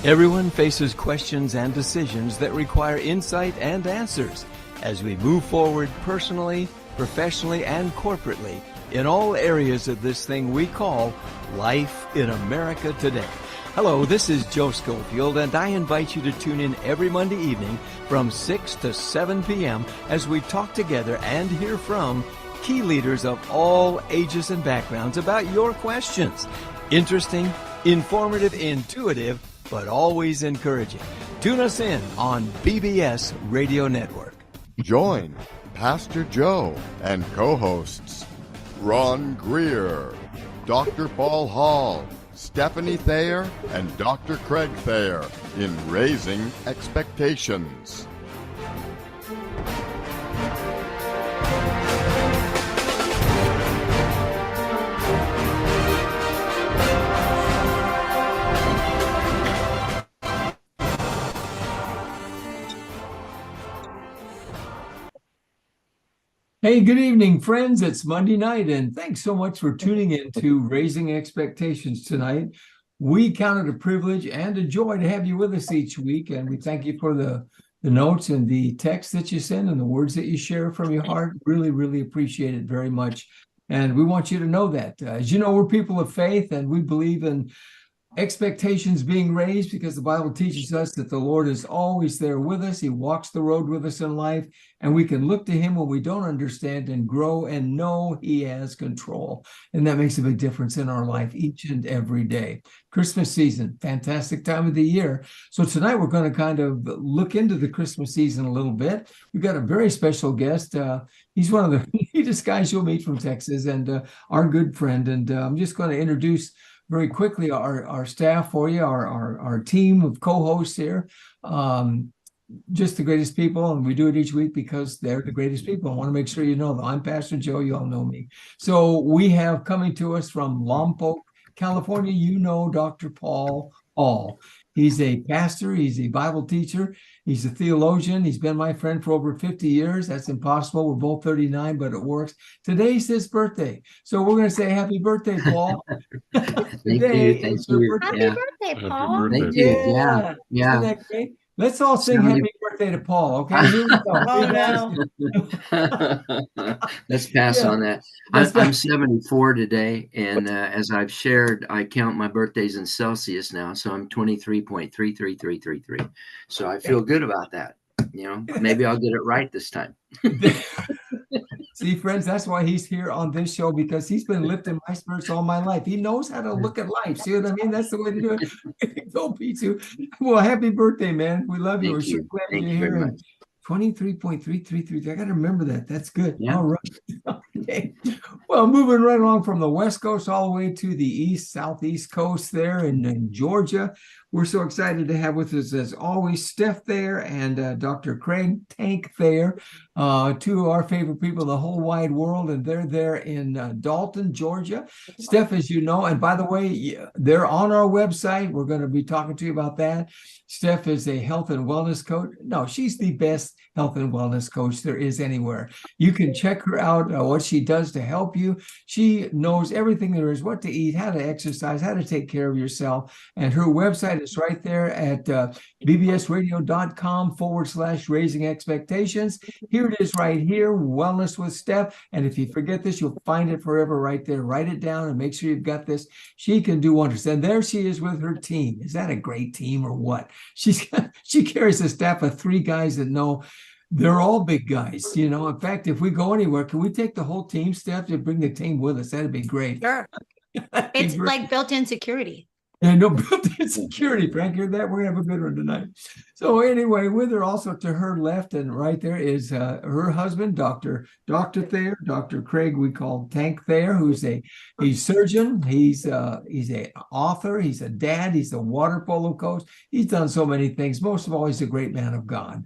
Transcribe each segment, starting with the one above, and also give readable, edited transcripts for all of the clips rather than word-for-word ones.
Everyone faces questions and decisions that require insight and answers as we move forward personally, professionally, and corporately in all areas of this thing we call life in America today. Hello, this is Joe Schofield, and I invite you to tune in every Monday evening from 6 to 7 p.m. as we talk together and hear from key leaders of all ages and backgrounds about your questions. Interesting, informative, intuitive, but always encouraging. Tune us in on BBS Radio Network. Join Pastor Joe and co-hosts Ron Greer, Dr. Paul Hall, Stephanie Thayer, and Dr. Craig Thayer in Raising Expectations. Hey, good evening, friends. It's Monday night, and thanks so much for tuning in to Raising Expectations tonight. We count it a privilege and a joy to have you with us each week, and we thank you for the notes and the text that you send and the words that you share from your heart. Really, really appreciate it very much, and we want you to know that. As you know, we're people of faith, and we believe in expectations being raised because the Bible teaches us that the Lord is always there with us. He walks the road with us in life, and we can look to him when we don't understand and grow and know he has control. And that makes a big difference in our life each and every day. Christmas season, fantastic time of the year. So tonight we're going to kind of look into the Christmas season a little bit. We've got a very special guest. He's one of the neatest guys you'll meet from Texas, and our good friend. And I'm just going to introduce very quickly our staff for you, our team of co-hosts here. Just the greatest people, and we do it each week because they're the greatest people. I want to make sure you know that I'm Pastor Joe. You all know me. So we have coming to us from Lompoc, California, you know Dr. Paul Hall. He's a pastor. He's a Bible teacher. He's a theologian. He's been my friend for over 50 years. That's impossible. We're both 39, but it works. Today's his birthday. So we're going to say happy birthday, Paul. Thank you. Happy birthday, Paul. Thank you. Yeah. Isn't that great? Let's all sing happy birthday to Paul, okay? Here we go. Oh, no. Let's pass on that. I'm 74 today, and as I've shared, I count my birthdays in Celsius now, so I'm 23.33333. So I feel good about that. You know, maybe I'll get it right this time. See, friends, that's why he's here on this show, because he's been lifting my spirits all my lilife. He knows how to look at life. See what I mean? That's the way to do it. Go, P2. Well, happy birthday, man. We love you. We're so glad you're here. 23.333. I got to remember that. That's good. Yeah. All right. Okay. Well, moving right along from the West Coast all the way to the southeast coast there in Georgia. We're so excited to have with us, as always, Steph Thayer and Dr. Craig Tank Thayer, two of our favorite people in the whole wide world, and they're there in Dalton, Georgia. Steph, as you know, and by the way, they're on our website. We're going to be talking to you about that. Steph is a health and wellness coach. No, she's the best health and wellness coach there is anywhere. You can check her out, what she does to help you. She knows everything there is, what to eat, how to exercise, how to take care of yourself. And her website is right there at bbsradio.com/raising expectations. Here it is right here, Wellness with Steph. And if you forget this, you'll find it forever right there. Write it down and make sure you've got this. She can do wonders. And there she is with her team. Is that a great team or what? She carries a staff of 3 guys that know they're all big guys. You know, in fact, if we go anywhere, can we take the whole team, Steph, to bring the team with us? That'd be great. Sure. It's like built-in security. And no built-in security, Frank. Hear that? We're going to have a good one tonight. So anyway, with her also to her left and right there is her husband, Dr. Thayer, Dr. Craig, we call Tank Thayer, who's he's surgeon. He's a author. He's a dad. He's a water polo coach. He's done so many things. Most of all, he's a great man of God.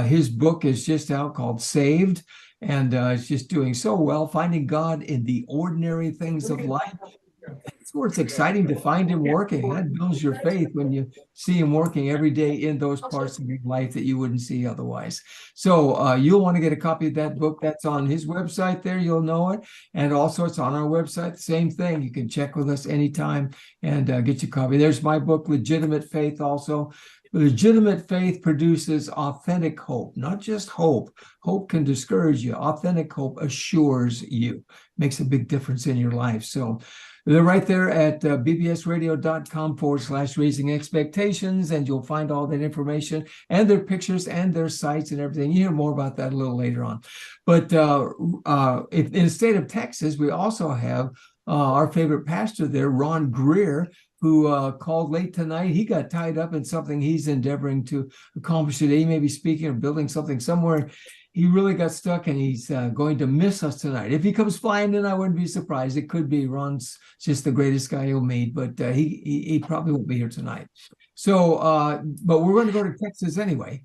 His book is just out called Saved. And it's just doing so well, finding God in the ordinary things of life. That's where it's exciting to find him working. That builds your faith when you see him working every day in those parts of your life that you wouldn't see otherwise. So you'll want to get a copy of that book. That's on his website there. You'll know it. And also it's on our website. Same thing. You can check with us anytime and get your copy. There's my book, Legitimate Faith, also. Legitimate faith produces authentic hope, not just hope. Hope can discourage you. Authentic hope assures you, makes a big difference in your life. So they're right there at bbsradio.com/raising expectations, and you'll find all that information and their pictures and their sites and everything. You hear more about that a little later on. But in the state of Texas, we also have our favorite pastor there, Ron Greer, who called late tonight. He got tied up in something he's endeavoring to accomplish today. He may be speaking or building something somewhere. He really got stuck, and he's going to miss us tonight. If he comes flying in, I wouldn't be surprised. It could be. Ron's just the greatest guy you'll meet, but he probably won't be here tonight. So, but we're going to go to Texas anyway,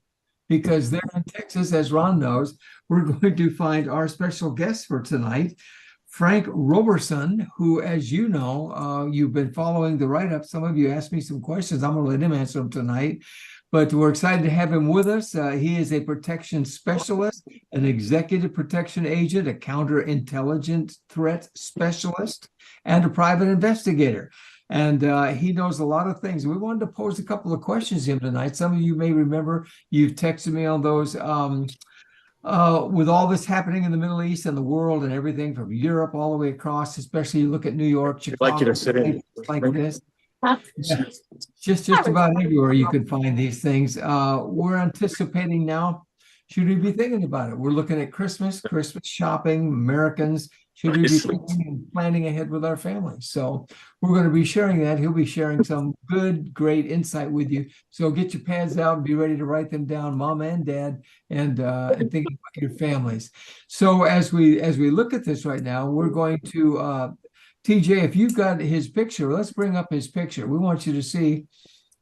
because there in Texas, as Ron knows, we're going to find our special guest for tonight, Frank Roberson, who, as you know, you've been following the write-up. Some of you asked me some questions. I'm going to let him answer them tonight. But we're excited to have him with us. He is a protection specialist, an executive protection agent, a counterintelligence threat specialist, and a private investigator. And he knows a lot of things. We wanted to pose a couple of questions to him tonight. Some of you may remember you've texted me on those. With all this happening in the Middle East and the world and everything from Europe all the way across, especially you look at New York, Chicago, I'd like you to sit in. like this. Yeah, just about everywhere you could find these things. We're anticipating now. Should we be thinking about it? We're looking at Christmas shopping, Americans. Should we be thinking and planning ahead with our families? So we're going to be sharing that. He'll be sharing some great insight with you. So get your pads out and be ready to write them down, Mom and Dad, and thinking about your families. So as we look at this right now, we're going to TJ, if you've got his picture, let's bring up his picture. We want you to see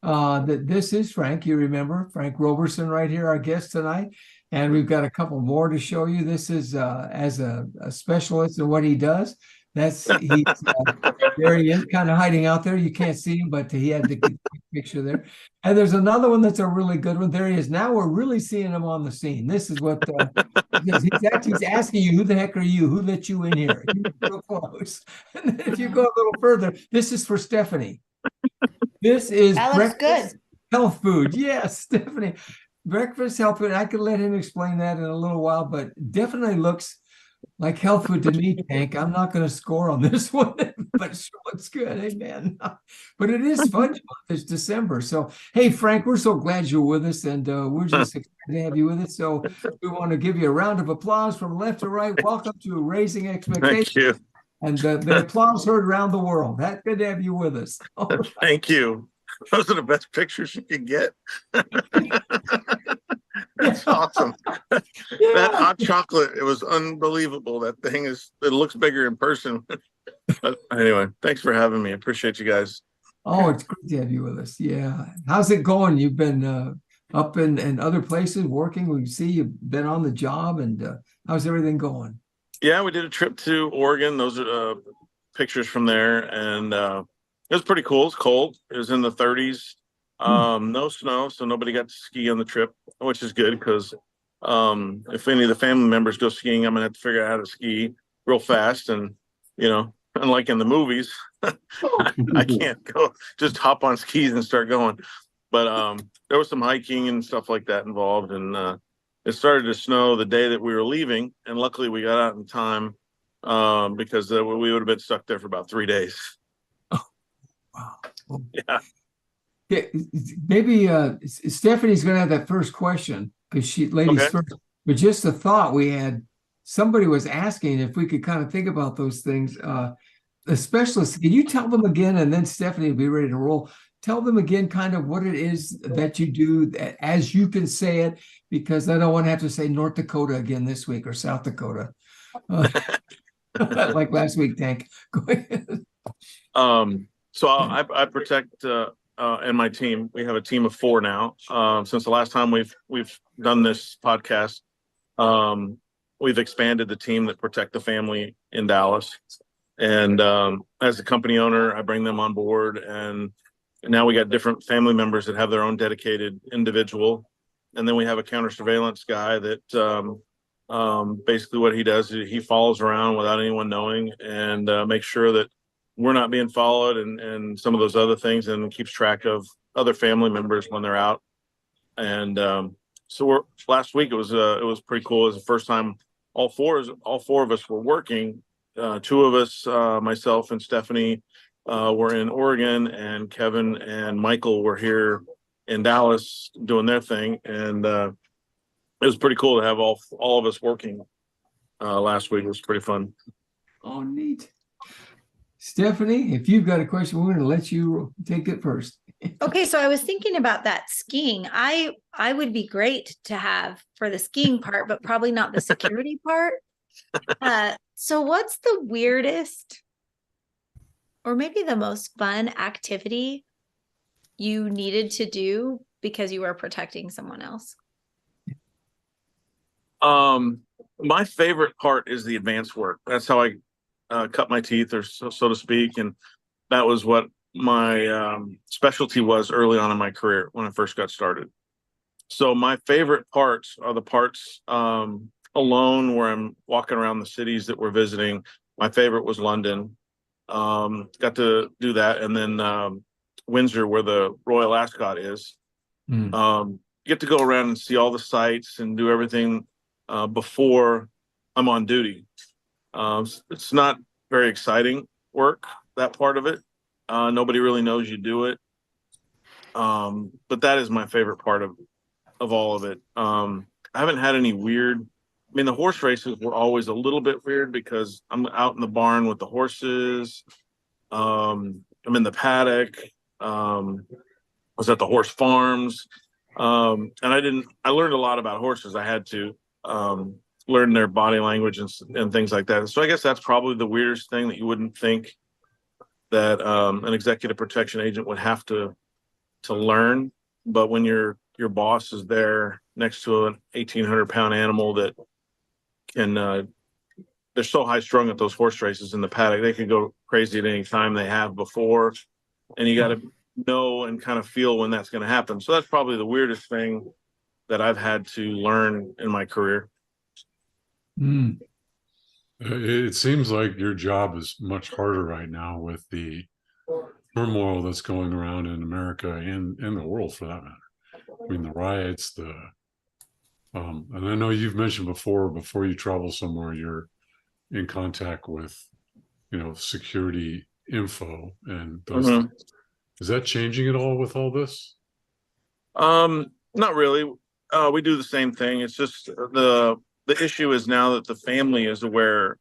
that this is Frank. You remember Frank Roberson right here, our guest tonight. And we've got a couple more to show you. This is as a specialist in what he does. He's there he is, kind of hiding out there. You can't see him, but he had the picture there. And there's another one that's a really good one. There he is. Now we're really seeing him on the scene. This is what he's asking you, who the heck are you? Who let you in here? You're so close. And then if you go a little further, this is for Stephanie. This is that looks good. Health food. Yes, Stephanie. Breakfast health food. I could let him explain that in a little while, but definitely looks like health food to me, Tank. I'm not going to score on this one, but it sure looks good. Amen. But it is fun month. It's December. So, hey, Frank, we're so glad you're with us, and we're just excited to have you with us. So we want to give you a round of applause from left to right. Welcome to Raising Expectations. Thank you. And the applause heard around the world. That's good to have you with us. Thank you. Those are the best pictures you can get. That's awesome. Yeah. That hot chocolate, it was unbelievable. That thing it looks bigger in person. But anyway, thanks for having me. I appreciate you guys. Oh, it's great to have you with us. Yeah. How's it going? You've been up in other places working. We see you've been on the job, and how's everything going? Yeah, we did a trip to Oregon. Those are pictures from there, and it was pretty cool. It's cold. It was in the 30s. No snow, so nobody got to ski on the trip, which is good because if any of the family members go skiing, I'm gonna have to figure out how to ski real fast. And unlike in the movies, I can't go just hop on skis and start going. But there was some hiking and stuff like that involved, and it started to snow the day that we were leaving, and luckily we got out in time because we would have been stuck there for about 3 days. Wow. Yeah. Yeah, maybe Stephanie's going to have that first question because ladies Okay. first. But just a thought we had, somebody was asking if we could kind of think about those things. The specialist, can you tell them again, and then Stephanie will be ready to roll. Tell them again kind of what it is that you do as you can say it, because I don't want to have to say North Dakota again this week or South Dakota. Like last week, Tank. Go ahead. So I protect and my team. We have a team of 4 now. Since the last time we've done this podcast, we've expanded the team that protect the family in Dallas, And as a company owner, I bring them on board, and now we got different family members that have their own dedicated individual. And then we have a counter surveillance guy that basically what he does is he follows around without anyone knowing and makes sure that we're not being followed and some of those other things, and keeps track of other family members when they're out. And last week it was pretty cool. It was the first time all four of us were working. Two of us, myself and Stephanie, were in Oregon, and Kevin and Michael were here in Dallas doing their thing. And it was pretty cool to have all of us working last week. It was pretty fun. Oh, neat. Stephanie, if you've got a question, we're going to let you take it first. Okay, so I was thinking about that skiing. I would be great to have for the skiing part, but probably not the security part. So what's the weirdest or maybe the most fun activity you needed to do because you were protecting someone else? My favorite part is the advanced work. That's how I cut my teeth, or so to speak. And that was what my specialty was early on in my career when I first got started. So my favorite parts are the parts alone where I'm walking around the cities that we're visiting. My favorite was London. Got to do that. And then Windsor, where the Royal Ascot is. Get to go around and see all the sites and do everything before I'm on duty. It's not very exciting work, that part of it. Nobody really knows you do it. But that is my favorite part of all of it. I haven't had any weird. I mean, the horse races were always a little bit weird because I'm out in the barn with the horses. I'm in the paddock. I was at the horse farms. And I learned a lot about horses. I had to learn their body language and things like that. So I guess that's probably the weirdest thing that you wouldn't think that an executive protection agent would have to learn. But when your boss is there next to an 1,800-pound animal that can, they're so high strung at those horse races in the paddock, they could go crazy at any time they have before. And you got to know and kind of feel when that's going to happen. So that's probably the weirdest thing that I've had to learn in my career. It seems like your job is much harder right now with the turmoil that's going around in America and the world, for that matter. I mean, the riots, and I know you've mentioned before you travel somewhere, you're in contact with, security info and those things. Is that changing at all with all this? Not really. We do the same thing. It's just the issue is now that the family is aware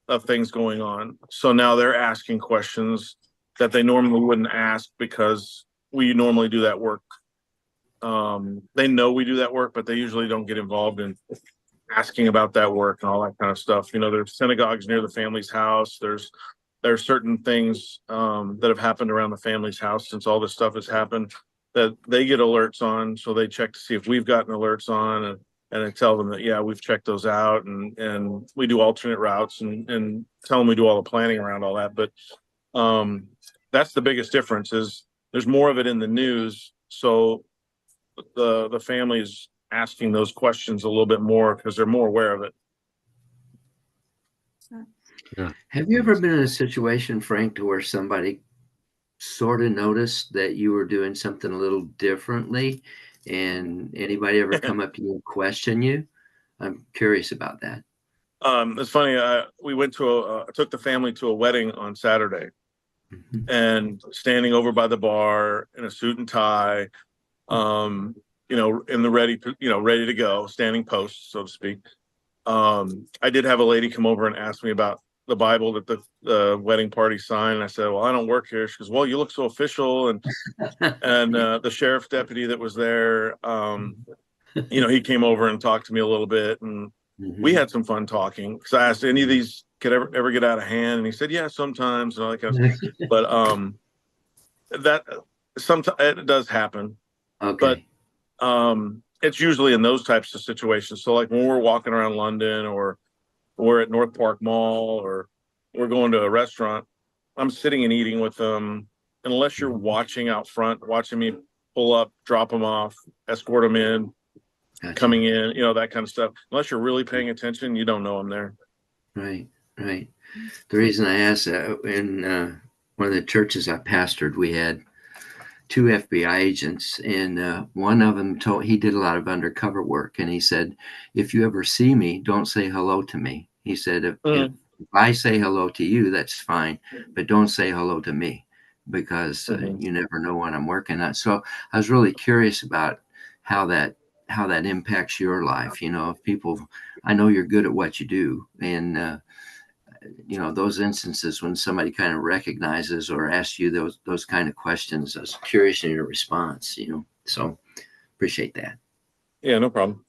of things going on. So now they're asking questions that they normally wouldn't ask because we normally do that work. They know we do that work, but they usually don't get involved in asking about that work and all that kind of stuff. There's synagogues near the family's house. There are certain things that have happened around the family's house since all this stuff has happened that they get alerts on. So they check to see if we've gotten alerts on, and I tell them that, yeah, we've checked those out, and we do alternate routes and tell them we do all the planning around all that. But that's the biggest difference, is there's more of it in the news. So the family is asking those questions a little bit more because they're more aware of it. Yeah. Have you ever been in a situation, Frank, to where somebody sort of noticed that you were doing something a little differently, and anybody ever come up to you and question you? I'm curious about that. It's funny. We went to took the family to a wedding on Saturday, and standing over by the bar in a suit and tie, in the ready to go, standing post, so to speak. I did have a lady come over and ask me about the Bible that the wedding party signed. And I said, well, I don't work here. She goes, well, you look so official. And the sheriff's deputy that was there, he came over and talked to me a little bit, and we had some fun talking, because I asked, any of these could ever get out of hand, and he said, yeah, sometimes, and all that kind of stuff. But that sometimes it does happen. Okay. But it's usually in those types of situations. So like when we're walking around London, or we're at North Park Mall, or we're going to a restaurant, I'm sitting and eating with them. Unless you're watching out front, watching me pull up, drop them off, escort them in, Gotcha. coming in, you know, that kind of stuff. Unless you're really paying attention, you don't know I'm there. Right. The reason I asked that, in one of the churches I pastored, we had 2 FBI agents, and one of them he did a lot of undercover work, and he said, if you ever see me, don't say hello to me. He said, if I say hello to you, that's fine, but don't say hello to me, because you never know what I'm working on. So I was really curious about how that impacts your life. You know, if people, I know you're good at what you do, and you know, those instances when somebody kind of recognizes or asks you those kind of questions, I was curious in your response, you know, so appreciate that. Yeah, no problem.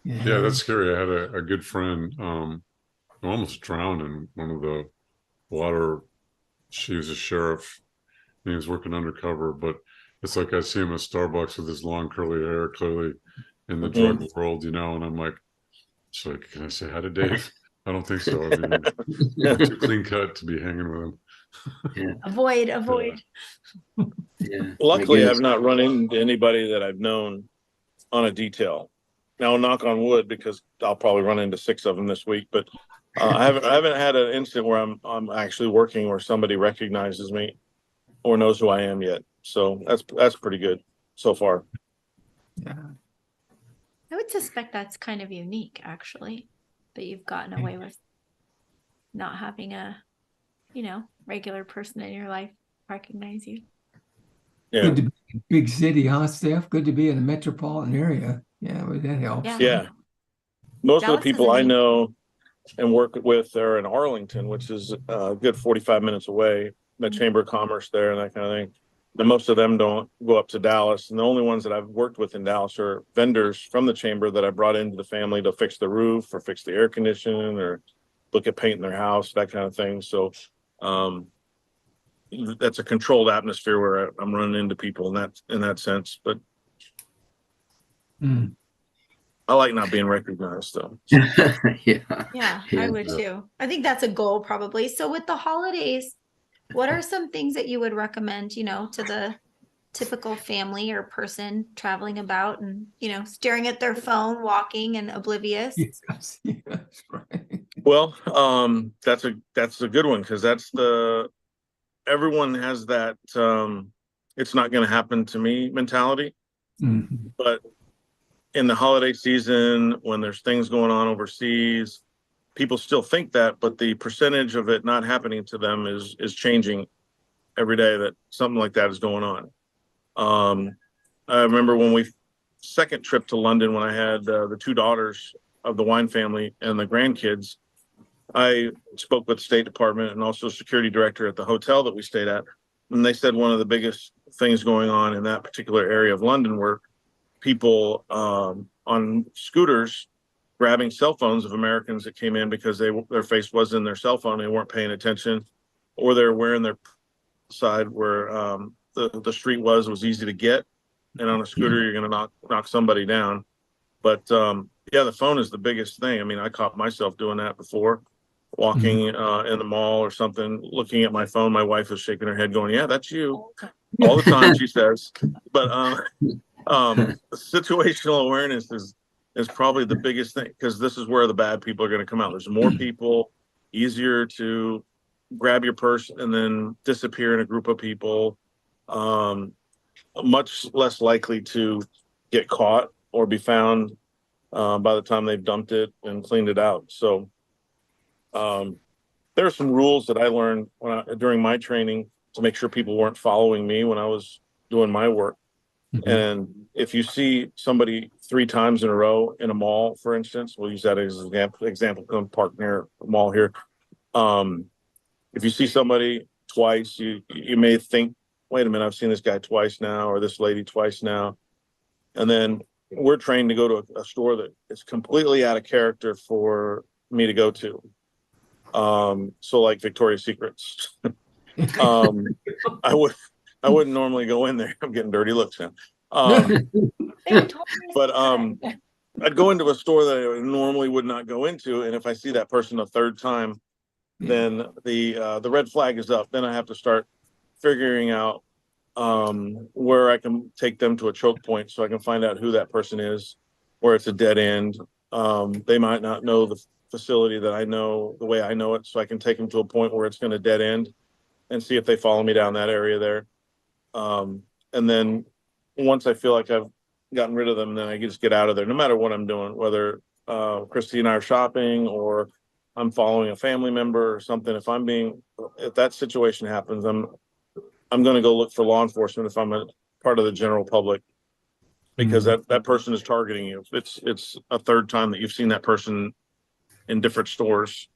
Yeah, that's scary. I had a good friend who almost drowned in one of the water. She was a sheriff and he was working undercover, but it's like I see him at Starbucks with his long curly hair, clearly in the drug world, you know, and I'm like, so can I say hi to Dave? I don't think so. I mean, too clean cut to be hanging with him. Yeah. Avoid. Yeah. Luckily, I've not run into anybody that I've known on a detail. Now, knock on wood, because I'll probably run into 6 of them this week. But I haven't had an instant where I'm actually working where somebody recognizes me or knows who I am yet. So that's pretty good so far. Yeah. I would suspect that's kind of unique, actually, that you've gotten away with not having a, you know, regular person in your life recognize you. Yeah. Good to be in a big city, huh, Steph? Good to be in a metropolitan area. Yeah, well, that helps. Yeah. Most of the people I Dallas know and work with are in Arlington, which is a good 45 minutes away, the Chamber of Commerce there and that kind of thing. And most of them don't go up to Dallas. And the only ones that I've worked with in Dallas are vendors from the chamber that I brought into the family to fix the roof or fix the air conditioning or look at painting their house, that kind of thing. So that's a controlled atmosphere where I'm running into people in that sense. But I like not being recognized, though. Yeah, I would too. I think that's a goal, probably. So with the holidays, what are some things that you would recommend, you know, to the typical family or person traveling about and, you know, staring at their phone, walking and oblivious? Yes, right. Well, that's a good one, because everyone has that it's not going to happen to me mentality. But in the holiday season, when there's things going on overseas, people still think that, but the percentage of it not happening to them is changing every day, that something like that is going on. I remember when second trip to London, when I had the 2 daughters of the wine family and the grandkids, I spoke with the State Department and also security director at the hotel that we stayed at. And they said one of the biggest things going on in that particular area of London were people on scooters grabbing cell phones of Americans that came in because their face was in their cell phone, they weren't paying attention, or they're wearing their side where the street was easy to get, and on a scooter you're going to knock somebody down. But yeah, the phone is the biggest thing. I mean, I caught myself doing that before, walking in the mall or something, looking at my phone. My wife was shaking her head going, yeah, that's you all the time, she says. But situational awareness is probably the biggest thing, because this is where the bad people are going to come out. There's more people, easier to grab your purse and then disappear in a group of people, much less likely to get caught or be found by the time they've dumped it and cleaned it out. So there are some rules that I learned during my training to make sure people weren't following me when I was doing my work. And if you see somebody 3 times in a row in a mall, for instance, we'll use that as an example, come park near a mall here. If you see somebody twice, you may think, wait a minute, I've seen this guy twice now, or this lady twice now. And then we're trained to go to a store that is completely out of character for me to go to. So like Victoria's Secrets. I wouldn't normally go in there. I'm getting dirty looks now. But I'd go into a store that I normally would not go into, and if I see that person a third time, then the red flag is up. Then I have to start figuring out where I can take them to a choke point so I can find out who that person is, where it's a dead end. They might not know the facility that I know the way I know it, so I can take them to a point where it's going to dead end and see if they follow me down that area there. And then once I feel like I've gotten rid of them, then I just get out of there, no matter what I'm doing, whether Christy and I are shopping or I'm following a family member or something. If that situation happens, I'm going to go look for law enforcement if I'm a part of the general public, because that person is targeting you. It's a third time that you've seen that person in different stores.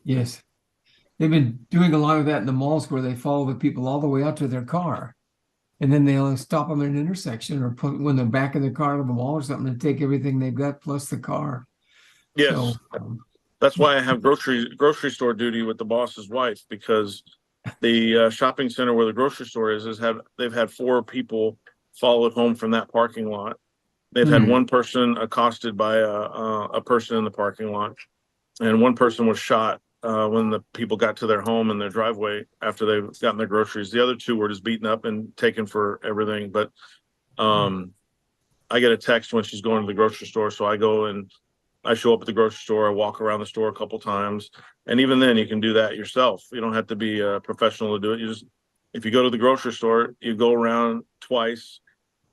Yes. They've been doing a lot of that in the malls where they follow the people all the way out to their car. And then they'll stop them at an intersection or put when they're back in the car to the mall or something and take everything they've got plus the car. Yes. So, that's why I have grocery store duty with the boss's wife, because the shopping center where the grocery store is they've had 4 people followed home from that parking lot. They've had one person accosted by a person in the parking lot, and one person was shot when the people got to their home in their driveway after they've gotten their groceries. The other 2 were just beaten up and taken for everything. But I get a text when she's going to the grocery store, so I go and I show up at the grocery store. I walk around the store a couple times, and even then, you can do that yourself. You don't have to be a professional to do it. If you go to the grocery store, you go around twice.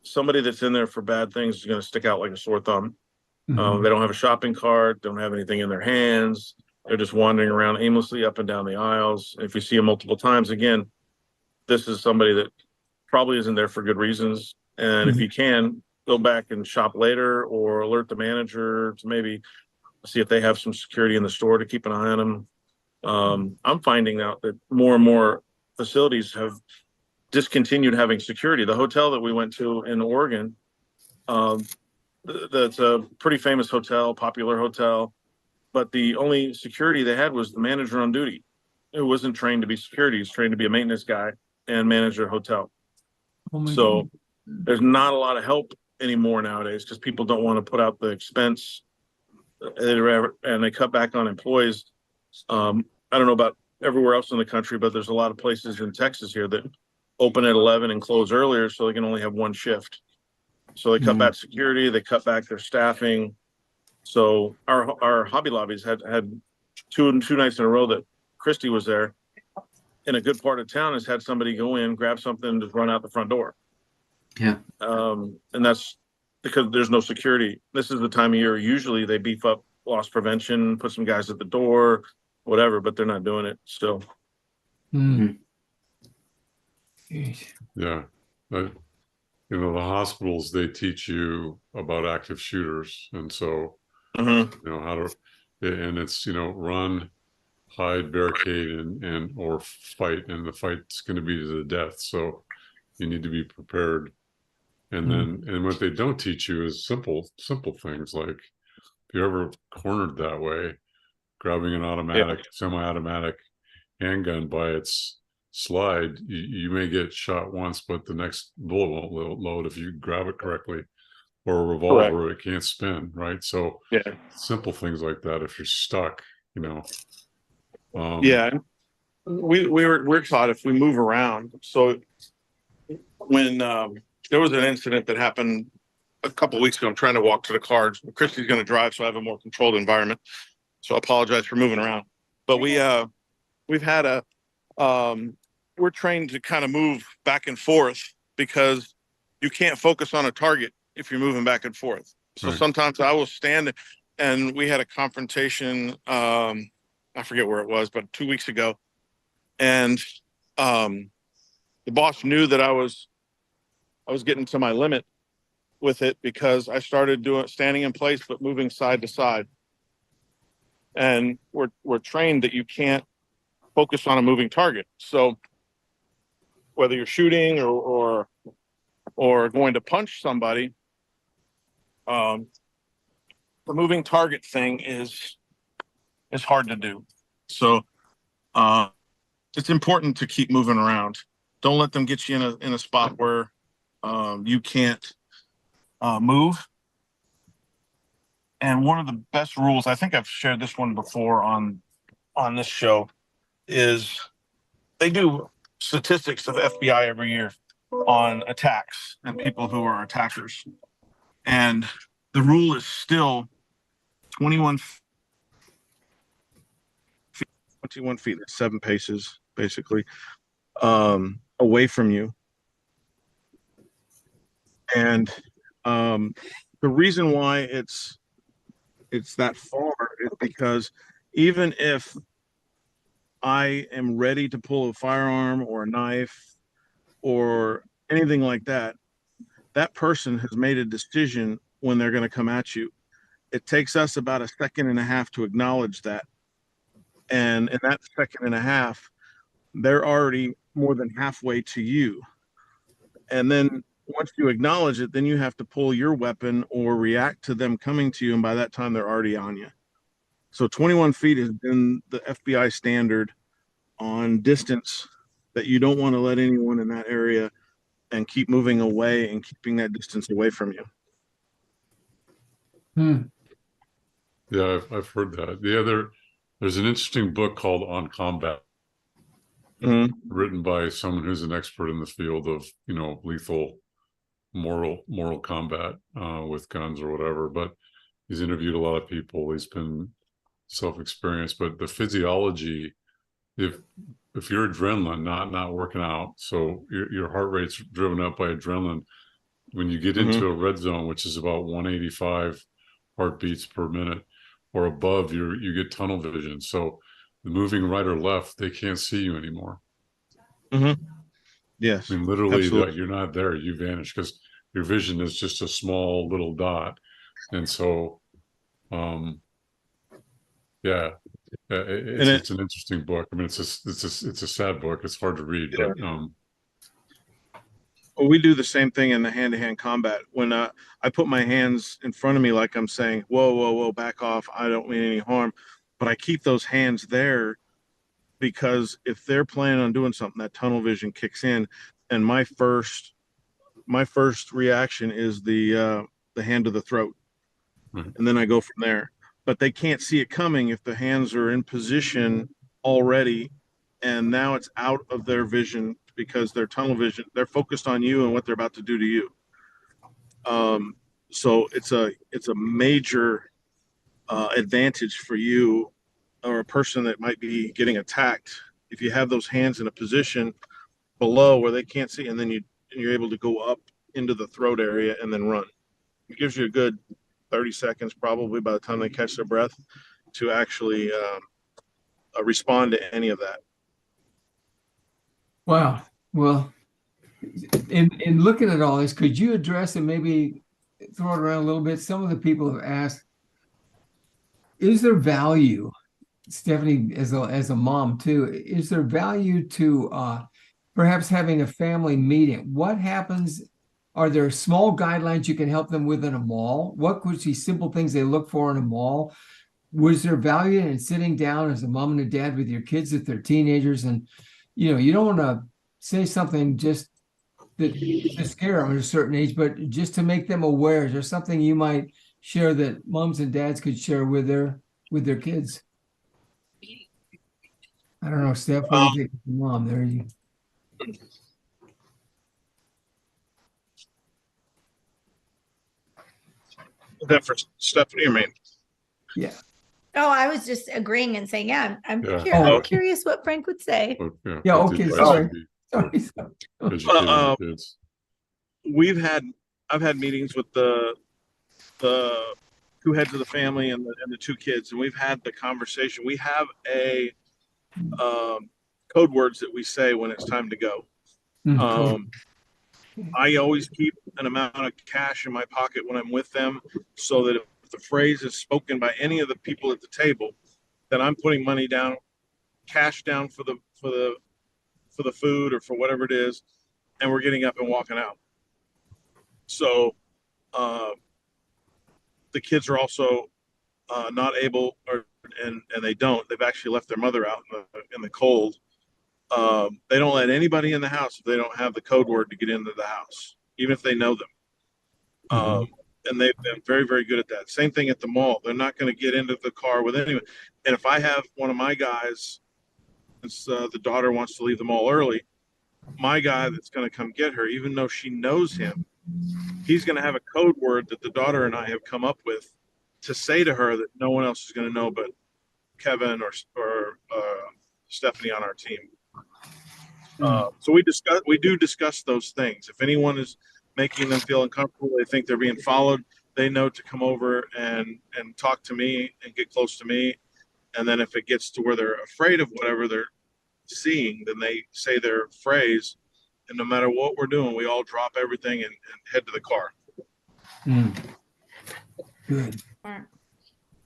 Somebody that's in there for bad things is going to stick out like a sore thumb. They don't have a shopping cart, don't have anything in their hands. They're just wandering around aimlessly up and down the aisles. If you see them multiple times, again, this is somebody that probably isn't there for good reasons. And if you can, go back and shop later or alert the manager to maybe see if they have some security in the store to keep an eye on them. I'm finding out that more and more facilities have discontinued having security. The hotel that we went to in Oregon, that's a pretty famous hotel, popular hotel, but the only security they had was the manager on duty. It wasn't trained to be security. He's trained to be a maintenance guy and manage a hotel. So there's not a lot of help anymore nowadays because people don't want to put out the expense and they cut back on employees. I don't know about everywhere else in the country, but there's a lot of places in Texas here that open at 11 and close earlier so they can only have one shift. So they cut back security, they cut back their staffing. So our Hobby Lobbies had two nights in a row that Christy was there. In a good part of town has had somebody go in, grab something, and just run out the front door. Yeah. And that's because there's no security. This is the time of year usually they beef up loss prevention, put some guys at the door, whatever, but they're not doing it still. Yeah. But, the hospitals, they teach you about active shooters. And so, how to, and it's, run, hide, barricade, and or fight. And the fight's going to be to the death. So you need to be prepared. And then, and what they don't teach you is simple things like if you're ever cornered that way, grabbing an automatic, semi-automatic handgun by its slide, you may get shot once, but the next bullet won't load if you grab it correctly. Or a revolver, it can't spin, right? So simple things like that. If you're stuck, we're taught if we move around. So when there was an incident that happened a couple of weeks ago, I'm trying to walk to the car. Christy's going to drive, so I have a more controlled environment. So I apologize for moving around. But we've had we're trained to kind of move back and forth because you can't focus on a target if you're moving back and forth. So sometimes I will stand, and we had a confrontation, I forget where it was, but 2 weeks ago. And the boss knew that I was getting to my limit with it because I started standing in place but moving side to side. And we're trained that you can't focus on a moving target. So whether you're shooting or going to punch somebody, the moving target thing is hard to do. So it's important to keep moving around. Don't let them get you in a spot where you can't move. And one of the best rules, I think I've shared this one before on on this show is they do statistics of the FBI every year on attacks and people who are attackers. And the rule is still 21 feet, 21 feet, that's 7 paces, basically, away from you. And the reason why it's that far is because even if I am ready to pull a firearm or a knife or anything like that, that person has made a decision when they're going to come at you. It takes us about a second and a half to acknowledge that. And in that second and a half, they're already more than halfway to you. And then once you acknowledge it, then you have to pull your weapon or react to them coming to you. And by that time, they're already on you. So 21 feet has been the FBI standard on distance that you don't want to let anyone in that area and keep moving away and keeping that distance away from you. Yeah, I've heard that. There's an interesting book called On Combat, written by someone who's an expert in the field of, lethal moral combat with guns or whatever. But he's interviewed a lot of people. He's been self-experienced, but the physiology, if your adrenaline not working out, so your heart rate's driven up by adrenaline, when you get into a red zone, which is about 185 heartbeats per minute or above, you get tunnel vision. So moving right or left, they can't see you anymore. Yes, I mean, literally, absolutely. you're not there. You vanish because your vision is just a small little dot. And so, yeah, it's an interesting book. I mean, it's a sad book. It's hard to read, yeah. but Well, we do the same thing in the hand-to-hand combat. When I put my hands in front of me, like I'm saying, whoa, whoa, whoa, back off. I don't mean any harm. But I keep those hands there because if they're planning on doing something, that tunnel vision kicks in. And my first reaction is the hand to the throat. And then I go from there. But they can't see it coming if the hands are in position already. And now it's out of their vision because their tunnel vision, they're focused on you and what they're about to do to you. So it's a major advantage for you or a person that might be getting attacked if you have those hands in a position below where they can't see, and then you're able to go up into the throat area and then run. It gives you a good 30 seconds probably by the time they catch their breath to actually respond to any of that. Wow. Well, in looking at all this, could you address and maybe throw it around a little bit? Some of the people have asked, is there value, Stephanie, as a mom too, is there value to perhaps having a family meeting? What happens? Are there small guidelines you can help them with in a mall? What could be simple things they look for in a mall? Was there value in sitting down as a mom and a dad with your kids if they're teenagers? And, you don't want to say something just to scare them at a certain age, but just to make them aware. Is there something you might share that moms and dads could share with their kids? I don't know, Steph, what do you think, mom? There you. That for Stephanie or me? Yeah. Oh, I was just agreeing and saying, yeah, I'm curious what Frank would say. Yeah. Okay. Sorry. Educating kids. I've had meetings with the two heads of the family and the two kids, and we've had the conversation. We have a code words that we say when it's time to go. I always keep an amount of cash in my pocket when I'm with them, so that if the phrase is spoken by any of the people at the table, then I'm putting money down, cash down for the food or for whatever it is, and we're getting up and walking out. So the kids are also not able, and they've actually left their mother out in the cold. They don't let anybody in the house if they don't have the code word to get into the house, even if they know them. and they've been very, very good at that. Same thing at the mall. They're not going to get into the car with anyone. And if I have one of my guys, since the daughter wants to leave the mall early, my guy that's going to come get her, even though she knows him, he's going to have a code word that the daughter and I have come up with to say to her that no one else is going to know but Kevin or Stephanie on our team. So we do discuss those things. If anyone is making them feel uncomfortable, they think they're being followed, they know to come over and talk to me and get close to me. And then if it gets to where they're afraid of whatever they're seeing, then they say their phrase. And no matter what we're doing, we all drop everything and head to the car. Good.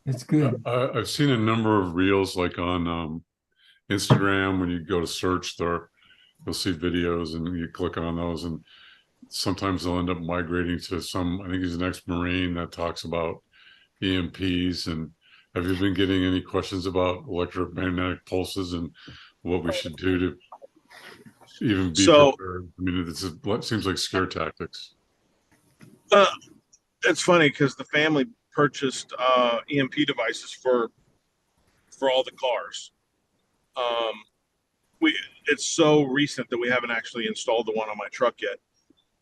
That's good. I've seen a number of reels like on Instagram. When you go to search there, you'll see videos and you click on those, and sometimes they'll end up migrating to some, I think he's an ex-Marine that talks about EMPs. And have you been getting any questions about electromagnetic pulses and what we should do to even be prepared? I mean, it seems like scare tactics. It's funny because the family purchased EMP devices for all the cars. It's so recent that we haven't actually installed the one on my truck yet.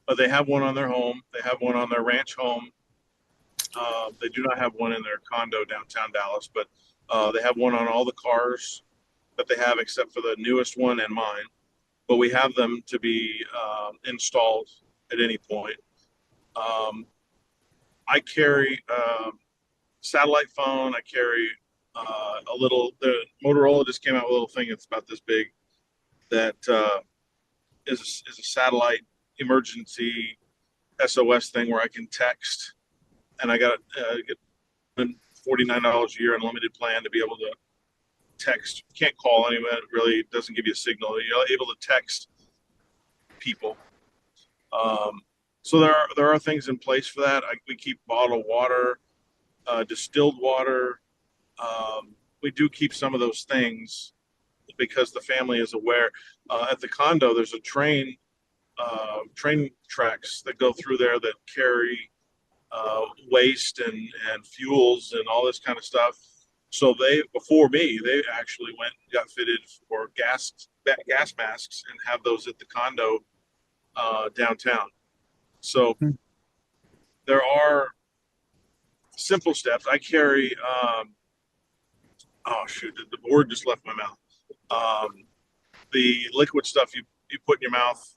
But they have one on their home. They have one on their ranch home. They do not have one in their condo downtown Dallas, but they have one on all the cars that they have except for the newest one and mine. But we have them to be installed at any point. I carry satellite phone. I carry the Motorola just came out with a little thing. It's about this big that is a satellite emergency SOS thing where I can text, and I got get $49 a year unlimited plan to be able to text. Can't call anyone. It really doesn't give you a signal. You're able to text people. So there are things in place for that. We keep bottled water, distilled water. We do keep some of those things because the family is aware. At the condo, there's a train tracks that go through there that carry waste and fuels and all this kind of stuff. So before me, they actually went and got fitted for gas masks and have those at the condo downtown. So there are simple steps. I carry, the word just left my mouth. The liquid stuff you put in your mouth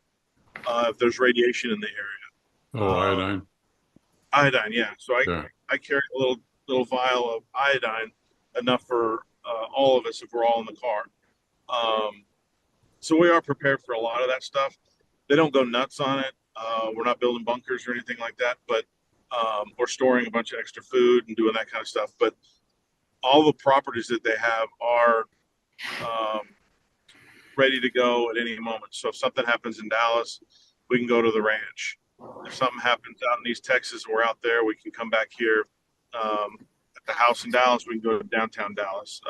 if there's radiation in the area. Oh, iodine. Iodine, yeah. So I carry a little vial of iodine, enough for all of us if we're all in the car. So we are prepared for a lot of that stuff. They don't go nuts on it. We're not building bunkers or anything like that, but we're storing a bunch of extra food and doing that kind of stuff. But all the properties that they have are ready to go at any moment. So if something happens in Dallas, we can go to the ranch. If something happens out in East Texas, we're out there, we can come back here. At the house in Dallas, we can go to downtown Dallas.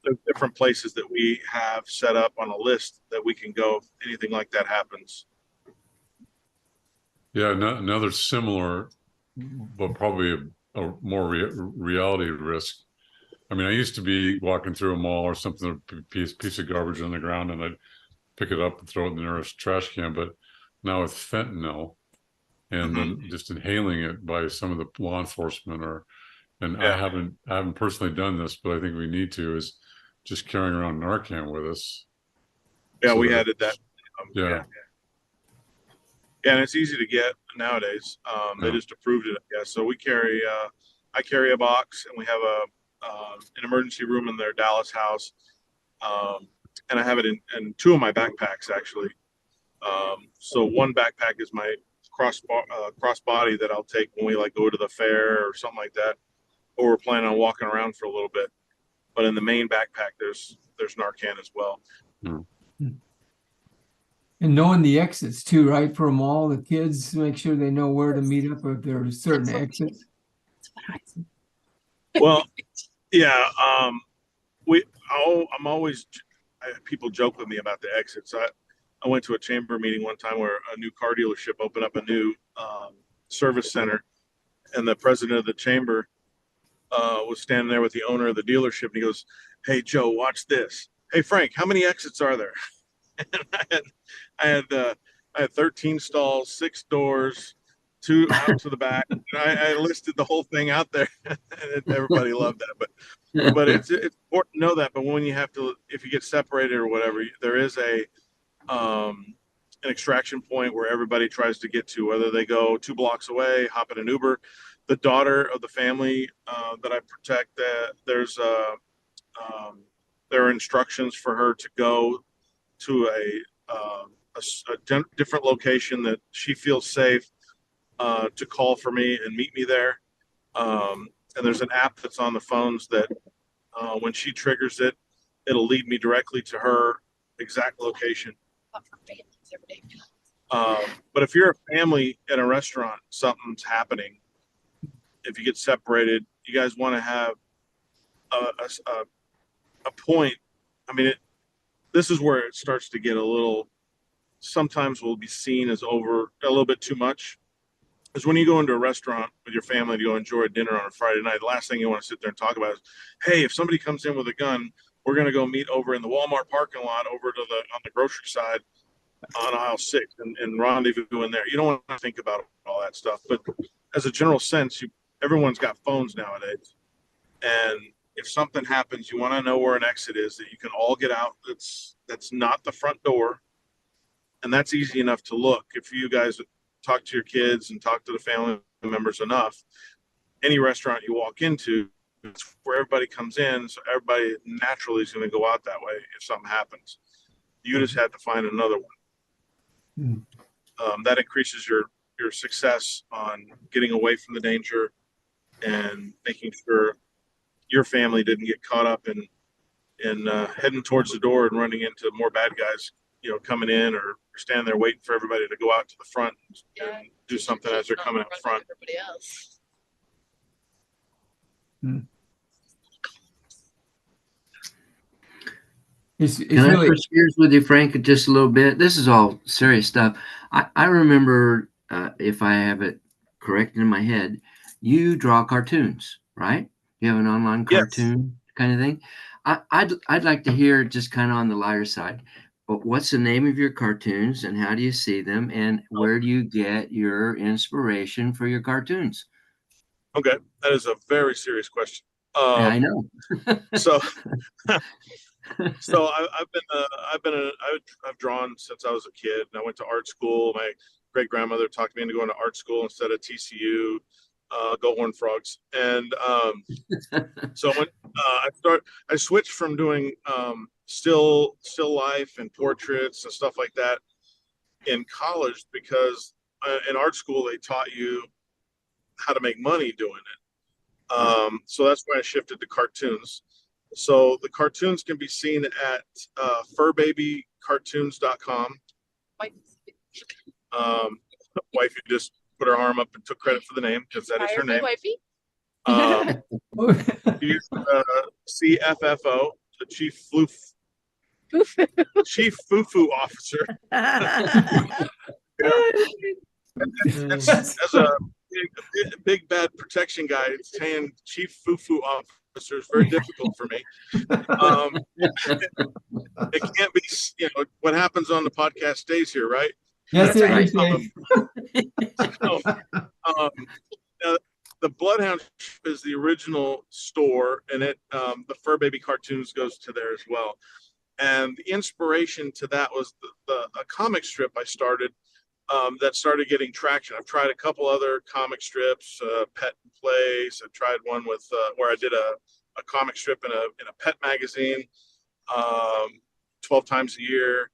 There's different places that we have set up on a list that we can go if anything like that happens. Yeah, another similar, but probably a more reality risk. I mean, I used to be walking through a mall or something, a piece of garbage on the ground, and I'd pick it up and throw it in the nearest trash can. But now with fentanyl and then just inhaling it by some of the law enforcement I haven't personally done this, but I think we need to, is just carrying around Narcan with us. Yeah, we added that. Yeah, and it's easy to get nowadays. They just approved it, I guess. So we carry, I carry a box, and we have an emergency room in their Dallas house, and I have it in two of my backpacks actually. So one backpack is my crossbody that I'll take when we go to the fair or something like that, or we're planning on walking around for a little bit. But in the main backpack, there's Narcan as well. And knowing the exits too, right? For a mall, the kids make sure they know where to meet up if there are certain exits. Well, yeah. People joke with me about the exits. I went to a chamber meeting one time where a new car dealership opened up a new service center, and the president of the chamber was standing there with the owner of the dealership, and he goes, "Hey Joe, watch this. Hey Frank, how many exits are there?" And I had 13 stalls, 6 doors, 2 out to the back. And I listed the whole thing out there, and everybody loved that. But it's important to know that. But when you have to, if you get separated or whatever, there is an extraction point where everybody tries to get to, whether they go 2 blocks away, hop in an Uber. The daughter of the family that I protect, there are instructions for her to go to a different location that she feels safe to call for me and meet me there. And there's an app that's on the phones that when she triggers it, it'll lead me directly to her exact location. But if you're a family in a restaurant, something's happening. If you get separated, you guys want to have a point. I mean, this is where it starts to get a little, sometimes will be seen as over a little bit too much. Is when you go into a restaurant with your family to go enjoy a dinner on a Friday night, the last thing you want to sit there and talk about is, hey, if somebody comes in with a gun, we're going to go meet over in the Walmart parking lot over to on the grocery side on aisle 6 and rendezvous in there. You don't want to think about all that stuff. But as a general sense, everyone's got phones nowadays. And if something happens, you want to know where an exit is that you can all get out. That's not the front door. And that's easy enough to look. If you guys talk to your kids and talk to the family members enough, any restaurant you walk into, it's where everybody comes in. So everybody naturally is going to go out that way if something happens. You just had to find another one. That increases your success on getting away from the danger and making sure your family didn't get caught up in heading towards the door and running into more bad guys, coming in or standing there waiting for everybody to go out to the front and do something as they're coming up front. Everybody else. Can I switch gears with you, Frank, just a little bit? This is all serious stuff. I remember, if I have it correct in my head, you draw cartoons, right? You have an online cartoon kind of thing. I'd like to hear, just kind of on the lighter side, but what's the name of your cartoons and how do you see them and where do you get your inspiration for your cartoons? Okay, that is a very serious question. Yeah, I know. So I've drawn since I was a kid, and I went to art school. My great grandmother talked me into going to art school instead of TCU. Go Horned Frogs. And so when I switched from doing still life and portraits and stuff like that in college, because in art school they taught you how to make money doing it. So that's why I shifted to cartoons. So the cartoons can be seen at furbabycartoons.com. Wifey just put her arm up and took credit for the name because that is her name. Wifey? She's CFFO, the Chief Fufu Officer. As a big bad protection guy, saying Chief Fufu Officer is very difficult for me. It can't be, what happens on the podcast stays here, right? Yes, right. The Bloodhound is the original store, and the Fur Baby Cartoons goes to there as well. And the inspiration to that was a comic strip I started that started getting traction. I've tried a couple other comic strips, Pet and Place. I've tried one with where I did a comic strip in a pet magazine 12 times a year.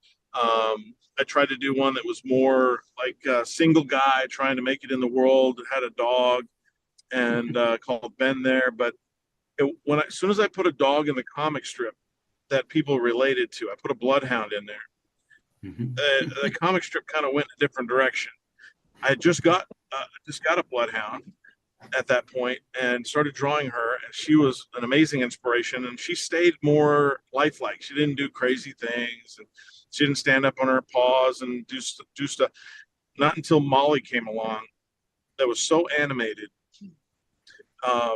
I tried to do one that was more like a single guy trying to make it in the world. It had a dog and called Ben there. But as soon as I put a dog in the comic strip that people related to, I put a bloodhound in there. The comic strip kind of went in a different direction. I just got a bloodhound at that point and started drawing her, and she was an amazing inspiration, and she stayed more lifelike. She didn't do crazy things, and she didn't stand up on her paws and do stuff. Not until Molly came along that was so animated.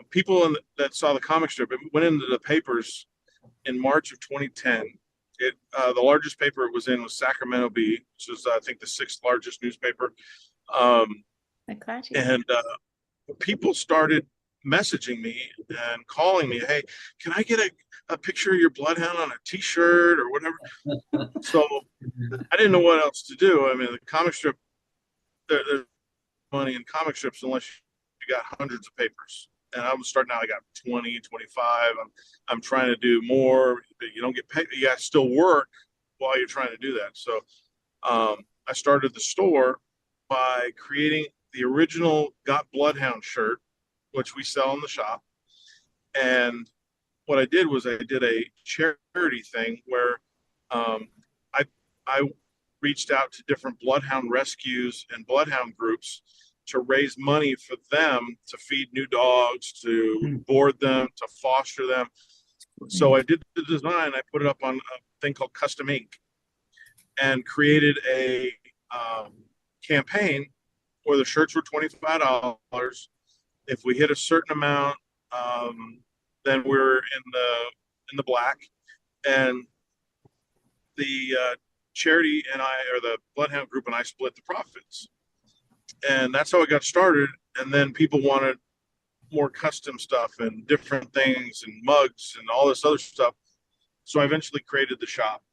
People that saw the comic strip, it went into the papers in March of 2010. The largest paper it was in was Sacramento Bee, which is I think the 6th largest newspaper. And people started messaging me and calling me, "Hey, can I get a picture of your bloodhound on a T-shirt or whatever?" So I didn't know what else to do. I mean, the comic strip, there's money in comic strips unless you got hundreds of papers. And I'm starting out, I got 20, 25. I'm trying to do more. You don't get paid. You got to still work while you're trying to do that. So I started the store by creating the original Got Bloodhound shirt, which we sell in the shop. And what I did was I did a charity thing where I reached out to different bloodhound rescues and bloodhound groups to raise money for them to feed new dogs, to board them, to foster them. So I did the design. I put it up on a thing called Custom Ink and created a campaign where the shirts were $25. If we hit a certain amount, then we're in the black. And the charity and I, or the Bloodhound group and I, split the profits. And that's how it got started. And then people wanted more custom stuff and different things and mugs and all this other stuff. So I eventually created the shop.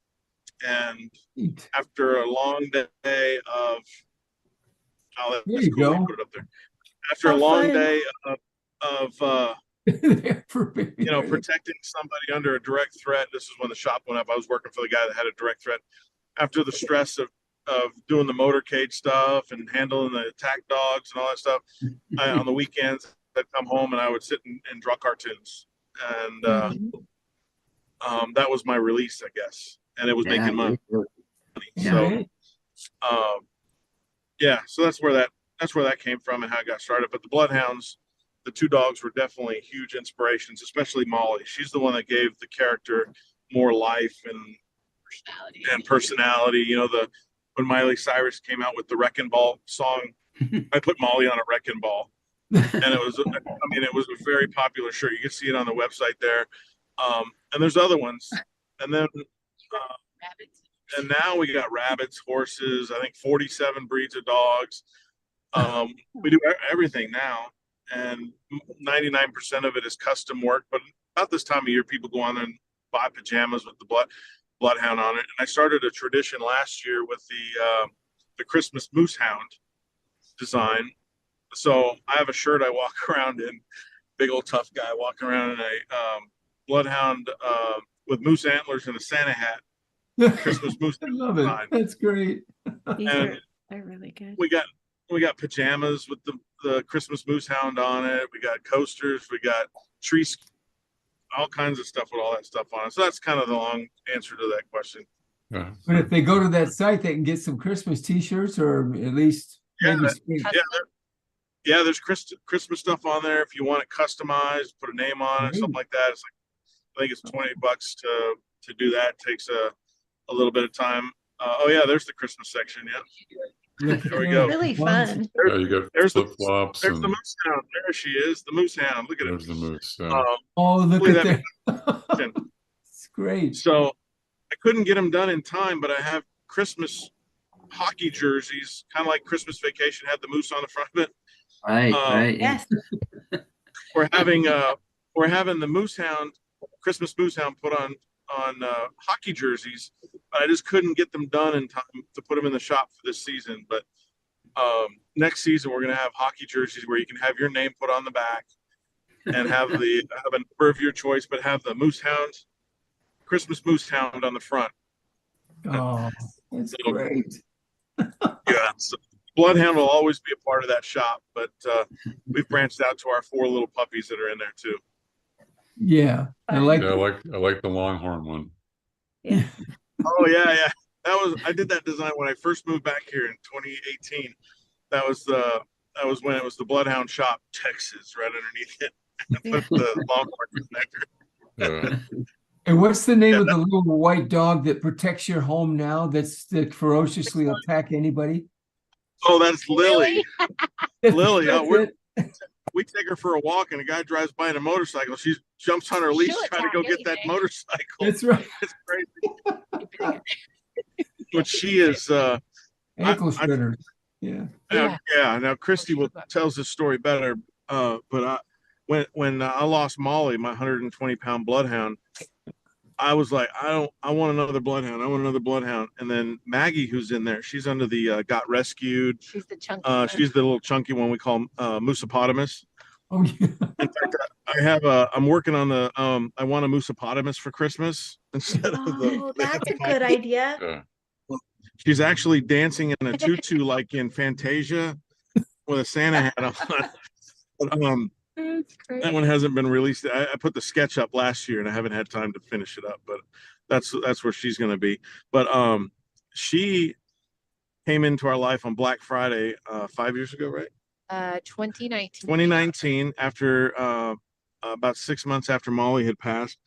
And after a long day of, there you go. Put it up there. After a long day of protecting somebody under a direct threat. This is when the shop went up. I was working for the guy that had a direct threat. After the stress of doing the motorcade stuff and handling the attack dogs and all that stuff, on the weekends I'd come home and I would sit and draw cartoons. And that was my release, I guess. And it was making money. So so that's where that came from and how it got started. But the Bloodhounds, the 2 dogs, were definitely huge inspirations, especially Molly. She's the one that gave the character more life and personality. You know, when Miley Cyrus came out with the Wrecking Ball song, I put Molly on a wrecking ball. And it was a very popular shirt. You can see it on the website there. And there's other ones. And then and now we got rabbits, horses, I think 47 breeds of dogs. We do everything now, and 99% of it is custom work. But about this time of year, people go on there and buy pajamas with the bloodhound on it. And I started a tradition last year with the Christmas moose hound design. So I have a shirt I walk around in, big old tough guy walking around in a bloodhound with moose antlers and a Santa hat. Christmas moose. I love it. Design. That's great. They're really good. We got pajamas with the Christmas moose hound on it. We got coasters. We got trees, all kinds of stuff with all that stuff on it. So that's kind of the long answer to that question. Yeah. But if they go to that site, they can get some Christmas T-shirts, or at least there's Christmas stuff on there. If you want it customized, put a name on it, something like that. It's like, I think it's $20 to do that. It takes a little bit of time. There's the Christmas section. Yeah, there we go. Really fun. There's flip flops. There's the moose hound. There she is, the moose hound. Look at it. There's the moose. Look at that. It's great. So I couldn't get them done in time, but I have Christmas hockey jerseys, kind of like Christmas Vacation had the moose on the front of it. Right. Yes. We're having the moose hound, Christmas moose hound, put on hockey jerseys, but I just couldn't get them done in time to put them in the shop for this season. But next season we're going to have hockey jerseys where you can have your name put on the back and have a number of your choice, but have the moose hound, Christmas moose hound on the front. Oh, that's great. Yeah, so Bloodhound will always be a part of that shop, but we've branched out to our 4 little puppies that are in there too. Yeah, I like the Longhorn one. Yeah. Oh yeah. I did that design when I first moved back here in 2018. That was when it was the Bloodhound shop, Texas, right underneath it. Put the Longhorn connector. And what's the name of the little white dog that protects your home now, that ferociously attack anybody? Oh, that's Lily. Lily, That's it. we take her for a walk, and a guy drives by in a motorcycle. She jumps on her leash, She'll trying to go attack get that anything. motorcycle. That's right. It's crazy. But she is. Ankle I- shredder. Yeah. Yeah. Now Christy tells this story better. But when I lost Molly, my 120-pound bloodhound, I was like, I want another bloodhound. I want another bloodhound. And then Maggie, who's in there, she's under the got rescued. She's the chunky one. She's the little chunky one we call Moosopotamus. Oh, yeah. In fact, I'm working on the I want a Moosopotamus for Christmas instead of the. Oh, that's a good idea. Yeah. She's actually dancing in a tutu like in Fantasia with a Santa hat on. But, that one hasn't been released. I put the sketch up last year and I haven't had time to finish it up, but that's where she's going to be. But she came into our life on Black Friday 5 years ago, right? 2019. 2019, after about 6 months after Molly had passed.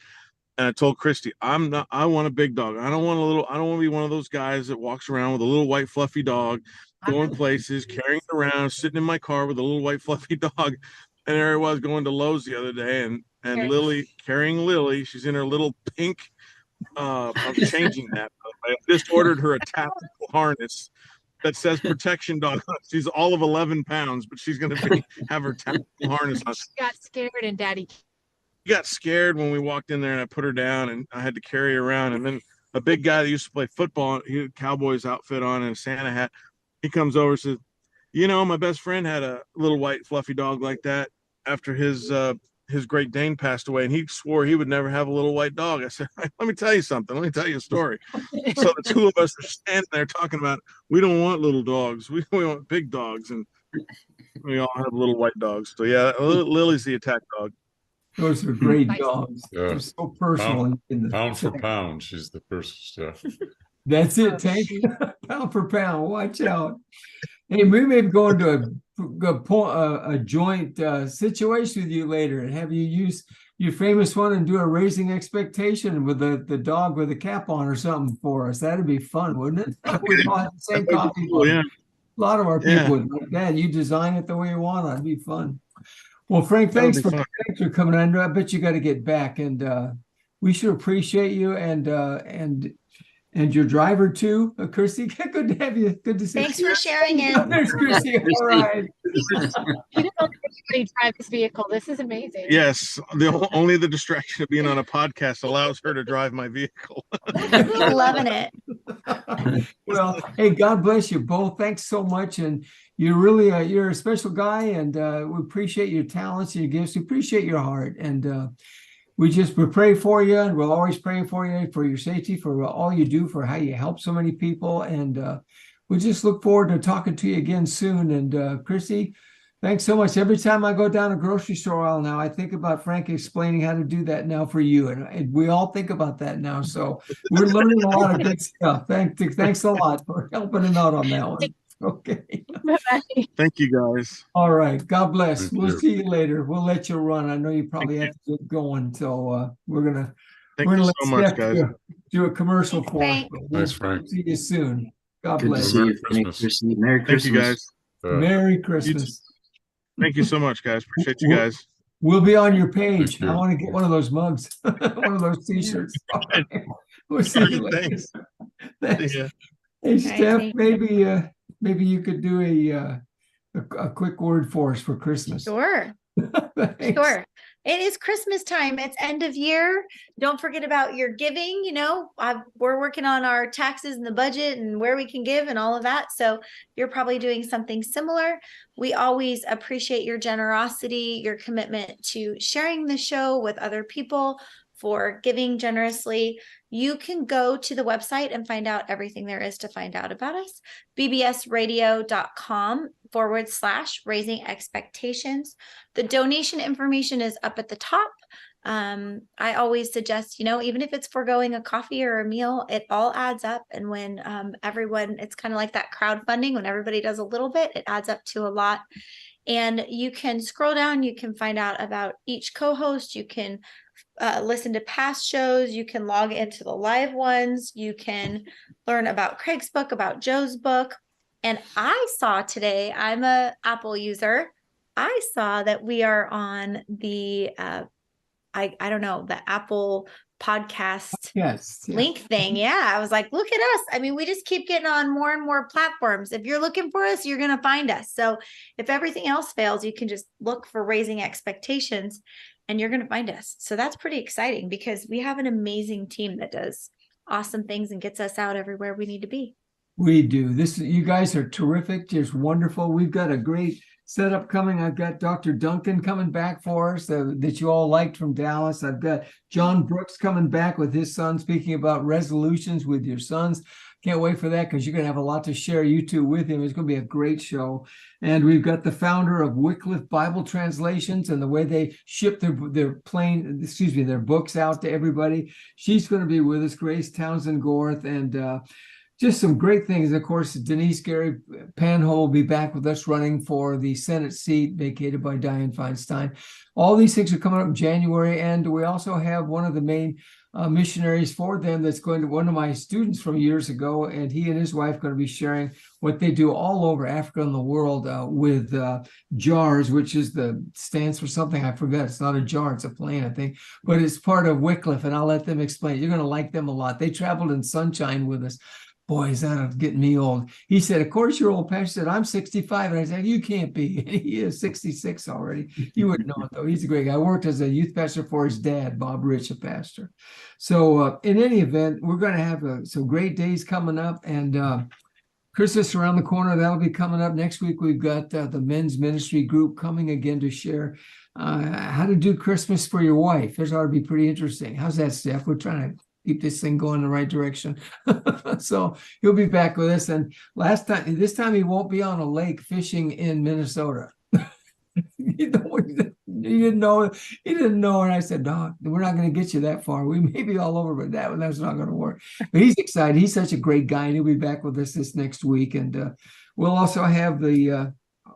And I told Christy, I want a big dog. I don't want to be one of those guys that walks around with a little white fluffy dog, going places, carrying it around, sitting in my car with a little white fluffy dog. And there I was going to Lowe's the other day, and Lily, carrying Lily, she's in her little pink. I'm changing that. I just ordered her a tactical harness that says protection dog. She's all of 11 pounds, but she's going to have her tactical harness on. She got scared and Daddy. She got scared when we walked in there, and I put her down, and I had to carry her around. And then a big guy that used to play football, he had a Cowboys outfit on and a Santa hat. He comes over and says, my best friend had a little white fluffy dog like that after his Great Dane passed away, and he swore he would never have a little white dog. I said, let me tell you something. Let me tell you a story. So the two of us are standing there talking about, we don't want little dogs. We want big dogs. And we all have little white dogs. So yeah, Lily's the attack dog. Those are great dogs. Yeah. They're so personal. Pound for pound, she's the first stuff. That's it, Tank. Pound for pound. Watch out. Hey, we may go into a joint situation with you later and have you use your famous one and do a raising expectation with the dog with a cap on or something for us. That'd be fun, wouldn't it? We'd all have the same coffee. Cool, yeah. A lot of our people would like that. You design it the way you want. That'd be fun. Well, Frank, thanks for coming on. I bet you got to get back, and we should appreciate you and your driver too, Chrissy. Good to have you. Good to see you. Thanks for sharing it. There's Chrissy. All right. You don't let anybody drive this vehicle. This is amazing. Yes, only the distraction of being on a podcast allows her to drive my vehicle. Loving it. Well, hey, God bless you both. Thanks so much, and you're really you're a special guy, and we appreciate your talents, your gifts. We appreciate your heart, and we pray for you, and we'll always pray for you, for your safety, for all you do, for how you help so many people. And we just look forward to talking to you again soon. And Chrissy, thanks so much. Every time I go down a grocery store aisle now, I think about Frank explaining how to do that now for you. And we all think about that now. So we're learning a lot of good stuff. Thanks a lot for helping him out on that one. Okay. Bye-bye. Thank you, guys. All right. God bless. Thank We'll you. see you later. We'll let you run. I know you probably have to get going. So we're gonna Thank you let so much, Steph guys. do a commercial Thanks, for us. Frank. But we'll Thanks, Frank. see you soon. God Good to bless. see Merry you. Merry Christmas. Christmas. Merry Thank Christmas. you, guys. Merry Christmas. Thank you so much, guys. Appreciate you guys. We'll be on your page. Thank I you. want to get one of those mugs, one of those t-shirts. All right. We'll see you later. Thanks. Thanks. Yeah. Hey, right, Steph, thank maybe you could do a quick word for us for Christmas. Sure. Thanks. Sure. It is Christmas time. It's end of year. Don't forget about your giving. We're working on our taxes and the budget and where we can give and all of that. So you're probably doing something similar. We always appreciate your generosity, your commitment to sharing the show with other people, for giving generously. You can go to the website and find out everything there is to find out about us. bbsradio.com/raising expectations. The donation information is up at the top. I always suggest, even if it's foregoing a coffee or a meal, it all adds up. And when it's kind of like that crowdfunding, when everybody does a little bit, it adds up to a lot. And you can scroll down, you can find out about each co-host, you can listen to past shows, you can log into the live ones, you can learn about Craig's book, about Joe's book. And I saw today, I'm a Apple user. I saw that we are on the I don't know, the Apple podcast link thing. Yeah. I was like, look at us. I mean, we just keep getting on more and more platforms. If you're looking for us, you're going to find us. So if everything else fails, you can just look for Raising Expectations and you're going to find us. So that's pretty exciting because we have an amazing team that does awesome things and gets us out everywhere we need to be. We do. You guys are terrific, just wonderful. We've got a great setup coming. I've got Dr. Duncan coming back for us that you all liked from Dallas. I've got John Brooks coming back with his son, speaking about resolutions with your sons. Can't wait for that because you're going to have a lot to share, you two, with him. It's going to be a great show. And we've got the founder of Wycliffe Bible Translations and the way they ship their books out to everybody. She's going to be with us, Grace Townsend Gorth, and just some great things. Of course, Denise Gary Panhole will be back with us running for the Senate seat vacated by Dianne Feinstein. All these things are coming up in January. And we also have one of the main missionaries for them that's going to one of my students from years ago. And he and his wife are going to be sharing what they do all over Africa and the world with JARS, which stands for something I forgot. It's not a jar, it's a plane, I think. But it's part of Wycliffe, and I'll let them explain. You're going to like them a lot. They traveled in sunshine with us. Boy, is that getting me old. He said, of course you're old, Pastor. Said, I'm 65. And I said, you can't be. He is 66 already. You wouldn't know it, though. He's a great guy. I worked as a youth pastor for his dad, Bob Rich, a pastor. So in any event, we're going to have some great days coming up. And Christmas around the corner, that'll be coming up. Next week, we've got the men's ministry group coming again to share how to do Christmas for your wife. This ought to be pretty interesting. How's that, Steph? We're trying to keep this thing going in the right direction. So he'll be back with us. And this time he won't be on a lake fishing in Minnesota. He didn't know. And I said, no, we're not going to get you that far. We may be all over, but that's not going to work. But he's excited. He's such a great guy. And he'll be back with us this next week. And we'll also have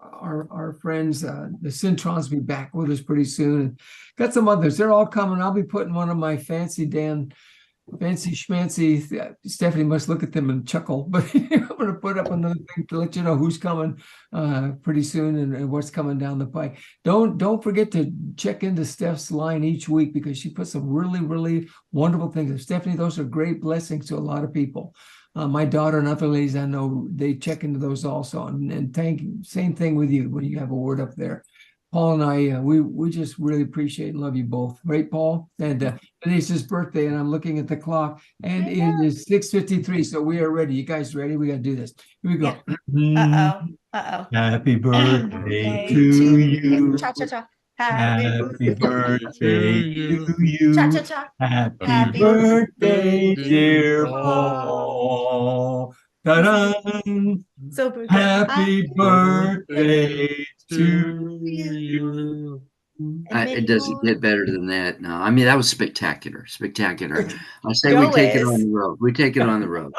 our friends, the Cintrons, be back with us pretty soon. And got some others. They're all coming. I'll be putting one of my fancy schmancy. Stephanie must look at them and chuckle, but I'm going to put up another thing to let you know who's coming pretty soon and what's coming down the pike. Don't forget to check into Steph's line each week because she puts some really, really wonderful things. And Stephanie, those are great blessings to a lot of people. My daughter and other ladies I know, they check into those also. And same thing with you when you have a word up there. Paul and I, we just really appreciate and love you both. Right, Paul? And today's his birthday, and I'm looking at the clock, and it is 6:53, so we are ready. You guys ready? We got to do this. Here we go. Yeah. Uh-oh. Happy birthday to you. Cha-cha-cha. Happy birthday to you. Cha-cha-cha. Happy birthday, dear Paul. Ta-da! So Happy birthday to you. It doesn't get better than that. No, I mean, that was spectacular. Spectacular. I say we take it on the road. We take it on the road.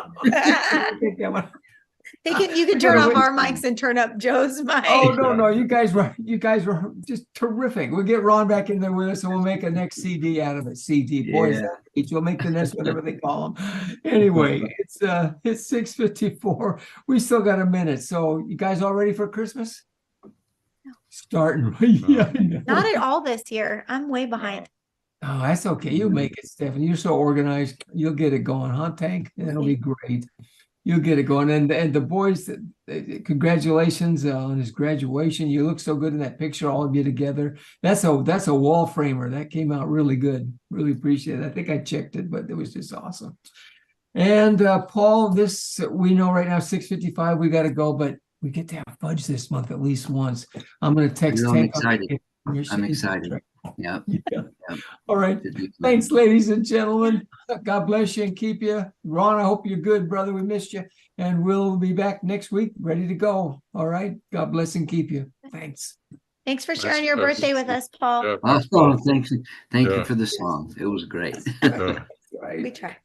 You can turn off our mics and turn up Joe's mic. Oh no, you guys were just terrific. We'll get Ron back in there with us, and we'll make a next CD out of it. CD, boys, we'll make the next whatever they call them. Anyway, it's 6:54. We still got a minute, so you guys all ready for Christmas? No. Starting, yeah. Not at all this year. I'm way behind. Oh, that's okay. You make it, Stephanie. You're so organized. You'll get it going, huh, Tank? That'll be great. You'll get it going. And the boys, congratulations on his graduation. You look so good in that picture, all of you together. That's a wall framer. That came out really good. Really appreciate it. I think I checked it, but it was just awesome. And Paul, we know right now, 6:55, we got to go, but we get to have fudge this month at least once. I'm going to text I'm Tank. excited. I'm excited. Yeah. All right. Thanks, ladies and gentlemen. God bless you and keep you. Ron, I hope you're good, brother. We missed you. And we'll be back next week, ready to go. All right. God bless and keep you. Thanks. Thanks for sharing your birthday with us, Paul. Yeah, Oh, thank you for the song. It was great. Right. We try.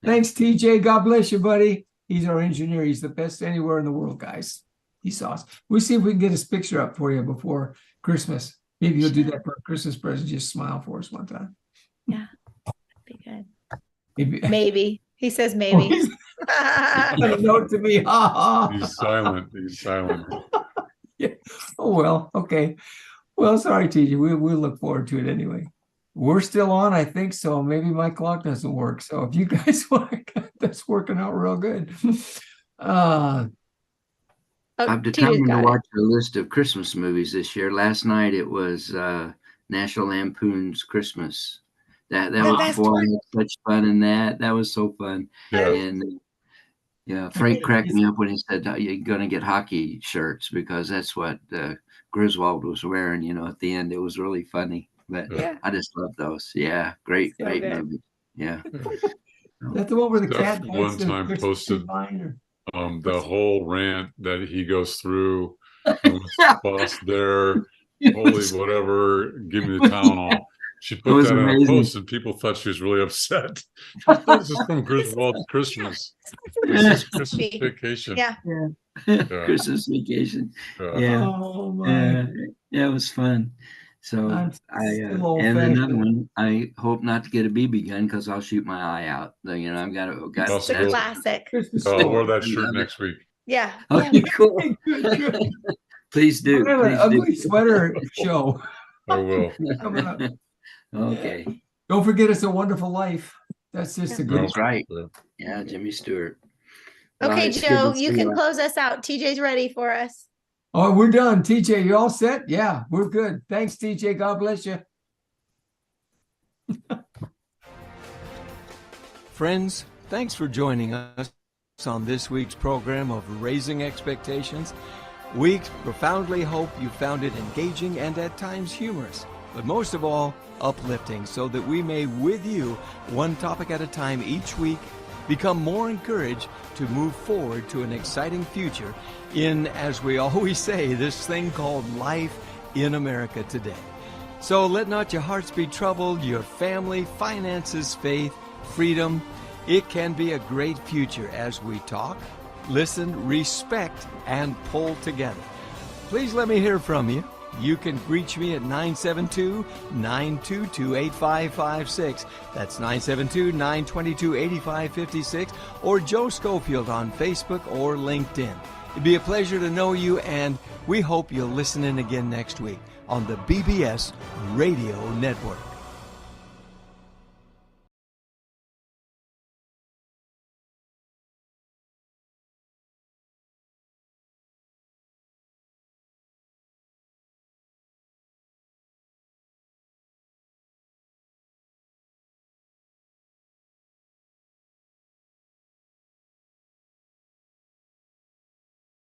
Thanks, TJ. God bless you, buddy. He's our engineer. He's the best anywhere in the world, guys. He's awesome. We'll see if we can get his picture up for you before Christmas. Maybe you'll do that for a Christmas present. Just smile for us one time. Yeah, that'd be good. Maybe. He says maybe. A note to me. Ha ha. He's silent. He's silent. Yeah. Oh well. Okay. Well, sorry, TJ. We'll look forward to it anyway. We're still on, I think so. Maybe my clock doesn't work. So if you guys want, that's working out real good. Oh, I've TJ's determined to got it. watch a list of Christmas movies this year. Last night it was National Lampoon's Christmas. That The was best boy, I one. had such fun in that. That was so fun. Yeah. And yeah, Frank cracked me up when he said you're going to get hockey shirts because that's what Griswold was wearing. At the end, it was really funny. But Yeah. I just love those. Yeah, great So great good. movie. Yeah. That's the one where the Steph cat one time posted the whole rant that he goes through. And what's the boss there? Holy whatever, give me the Tylenol. She put was that in a amazing. post and people thought she was really upset. This is from Griswold's Christmas. This is Christmas vacation. Yeah. Christmas vacation. Yeah. Yeah. Oh my. Yeah, it was fun. So I'm I still and another old-fashioned. one. I hope not to get a BB gun because I'll shoot my eye out. I've got It's the Possible. classic. Christmas I'll wear story. that shirt next week. Yeah. Okay, cool. Good, good. Please do. We'll have an Please ugly do. sweater show I will. coming up. Okay, Don't forget It's a Wonderful Life. That's just a good that's right. Yeah. Yeah, Jimmy Stewart. Okay, it's good Joe, to you see can close us out. TJ's ready for us. Oh, we're done. TJ, you all set? Yeah, we're good. Thanks, TJ. God bless you. Friends, thanks for joining us on this week's program of Raising Expectations. We profoundly hope you found it engaging and at times humorous, but most of all, uplifting, so that we may, with you, one topic at a time each week, become more encouraged to move forward to an exciting future in, as we always say, this thing called life in America today. So let not your hearts be troubled, your family, finances, faith, freedom. It can be a great future as we talk, listen, respect, and pull together. Please let me hear from you. You can reach me at 972-922-8556. That's 972-922-8556, or Joe Schofield on Facebook or LinkedIn. It'd be a pleasure to know you, and we hope you'll listen in again next week on the BBS Radio Network.